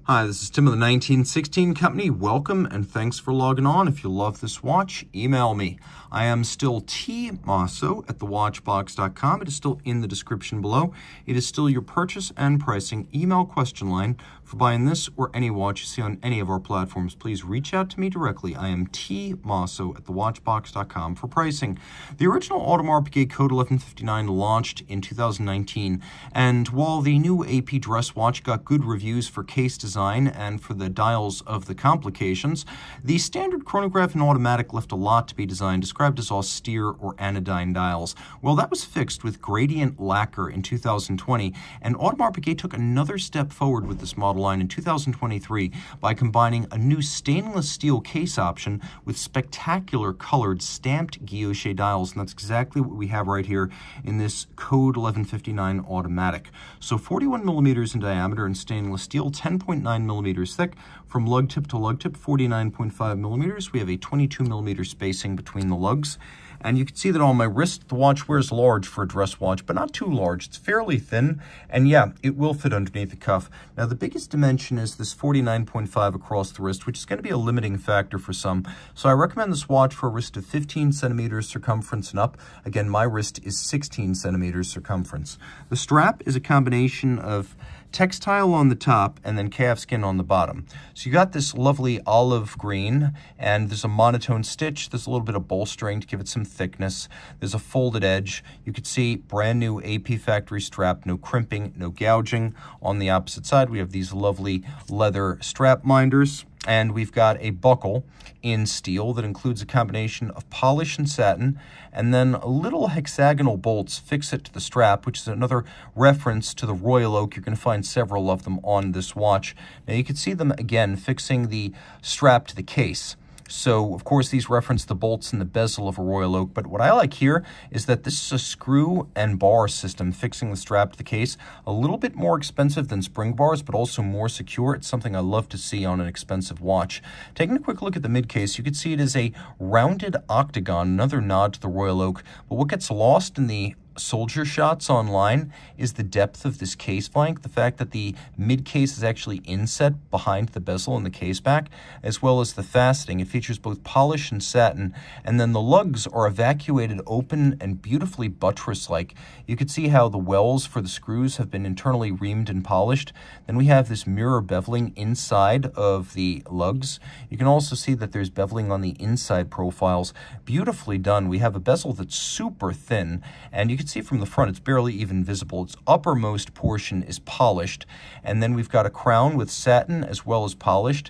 Hi, this is Tim of the 1916 Company. Welcome and thanks for logging on. If you love this watch, email me. I am still Team Mosso at thewatchbox.com. It is still in the description below. It is still your purchase and pricing email question line for buying this or any watch you see on any of our platforms. Please reach out to me directly. I am Team Mosso at thewatchbox.com for pricing. The original Audemars Piguet Code 1159 launched in 2019, and while the new AP dress watch got good reviews for case design and for the dials of the complications, the standard chronograph and automatic left a lot to be designed, described as austere or anodyne dials. Well, that was fixed with gradient lacquer in 2020, and Audemars Piguet took another step forward with this model line in 2023 by combining a new stainless steel case option with spectacular colored stamped guilloche dials, and that's exactly what we have right here in this Code 1159 automatic. So 41 millimeters in diameter in stainless steel, 10.9 millimeters thick. From lug tip to lug tip, 49.5 millimeters. We have a 22 millimeter spacing between the lugs. And you can see that on my wrist, the watch wears large for a dress watch, but not too large. It's fairly thin, and yeah, it will fit underneath the cuff. Now, the biggest dimension is this 49.5 across the wrist, which is going to be a limiting factor for some. So I recommend this watch for a wrist of 15 centimeters circumference and up. Again, my wrist is 16 centimeters circumference. The strap is a combination of textile on the top and then calf skin on the bottom. So you got this lovely olive green, and there's a monotone stitch. There's a little bit of bolstering to give it some thickness. There's a folded edge. You can see brand new AP factory strap, no crimping, no gouging. On the opposite side, we have these lovely leather strap minders. And we've got a buckle in steel that includes a combination of polish and satin, and then little hexagonal bolts fix it to the strap, which is another reference to the Royal Oak. You're going to find several of them on this watch. Now you can see them again fixing the strap to the case. So, of course, these reference the bolts in the bezel of a Royal Oak, but what I like here is that this is a screw and bar system fixing the strap to the case. A little bit more expensive than spring bars, but also more secure. It's something I love to see on an expensive watch. Taking a quick look at the mid case, you can see it is a rounded octagon, another nod to the Royal Oak, but what gets lost in the soldier shots online is the depth of this case flank, the fact that the mid case is actually inset behind the bezel in the case back, as well as the faceting. It features both polish and satin, and then the lugs are evacuated open and beautifully buttress-like. You can see how the wells for the screws have been internally reamed and polished. Then we have this mirror beveling inside of the lugs. You can also see that there's beveling on the inside profiles. Beautifully done. We have a bezel that's super thin, and you can see from the front it's barely even visible. Its uppermost portion is polished, and then we've got a crown with satin as well as polished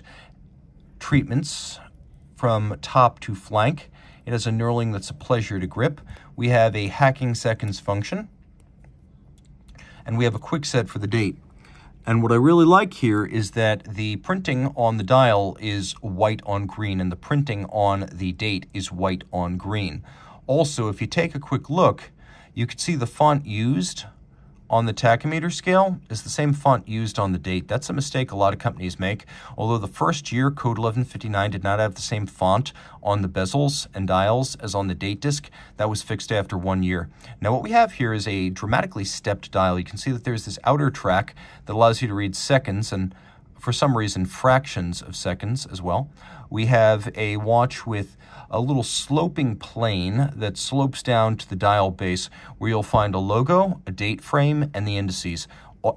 treatments from top to flank. It has a knurling that's a pleasure to grip. We have a hacking seconds function, and we have a quick set for the date. And what I really like here is that the printing on the dial is white on green, and the printing on the date is white on green. Also, if you take a quick look, you can see the font used on the tachymeter scale is the same font used on the date. That's a mistake a lot of companies make. Although the first year, Code 1159 did not have the same font on the bezels and dials as on the date disc. That was fixed after 1 year. Now what we have here is a dramatically stepped dial. You can see that there's this outer track that allows you to read seconds and for some reason fractions of seconds as well. We have a watch with a little sloping plane that slopes down to the dial base, where you'll find a logo, a date frame, and the indices.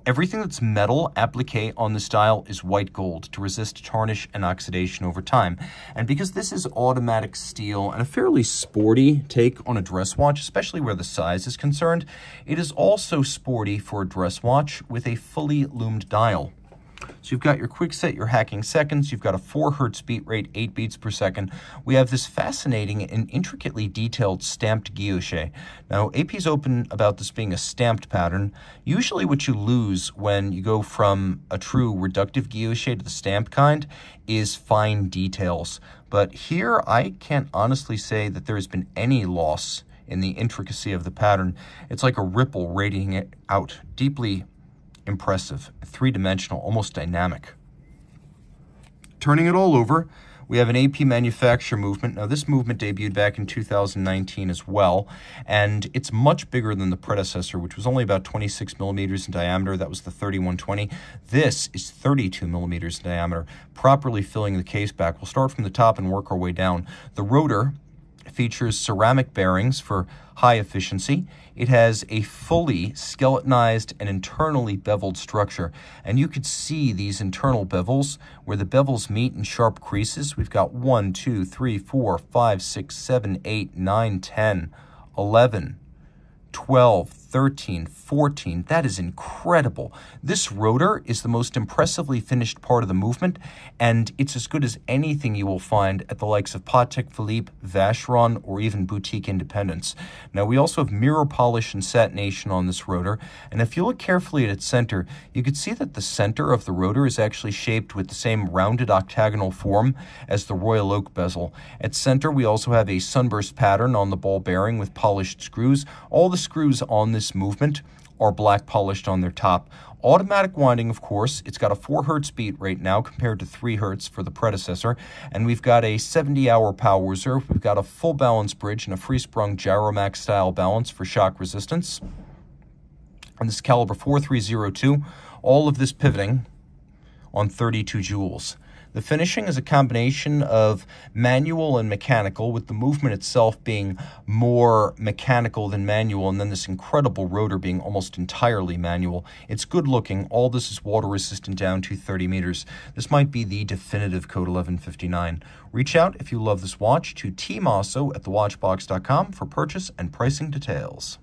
Everything that's metal applique on this dial is white gold to resist tarnish and oxidation over time. And because this is automatic steel and a fairly sporty take on a dress watch, especially where the size is concerned, it is also sporty for a dress watch with a fully loomed dial. So you've got your quick set, your hacking seconds, you've got a 4 hertz beat rate, 8 beats per second. We have this fascinating and intricately detailed stamped guilloche. Now, AP's open about this being a stamped pattern. Usually what you lose when you go from a true reductive guilloche to the stamped kind is fine details. But here, I can't honestly say that there has been any loss in the intricacy of the pattern. It's like a ripple radiating it out, deeply impressive, three-dimensional, almost dynamic. Turning it all over, We have an AP manufacturer movement. Now, this movement debuted back in 2019 as well, and it's much bigger than the predecessor, which was only about 26 millimeters in diameter. That was the 3120. This is 32 millimeters in diameter, properly filling the case back. We'll start from the top and work our way down. The rotor features ceramic bearings for high efficiency. It has a fully skeletonized and internally beveled structure. And you could see these internal bevels where the bevels meet in sharp creases. We've got 1, 2, 3, 4, 5, 6, 7, 8, 9, 10, 11, 12, 13, 14. That is incredible. This rotor is the most impressively finished part of the movement, and it's as good as anything you will find at the likes of Patek Philippe, Vacheron, or even boutique independents. Now, we also have mirror polish and satination on this rotor, and if you look carefully at its center, you can see that the center of the rotor is actually shaped with the same rounded octagonal form as the Royal Oak bezel. At center, we also have a sunburst pattern on the ball bearing with polished screws. All the screws on this movement are black polished on their top. Automatic winding, of course. It's got a 4 hertz beat right now compared to 3 hertz for the predecessor. And we've got a 70-hour power reserve. We've got a full balance bridge and a free-sprung Gyromax style balance for shock resistance. And this caliber 4302, all of this pivoting on 32 joules. The finishing is a combination of manual and mechanical, with the movement itself being more mechanical than manual, and then this incredible rotor being almost entirely manual. It's good looking. All this is water resistant down to 30 meters. This might be the definitive Code 1159. Reach out if you love this watch to Team Mosso at thewatchbox.com for purchase and pricing details.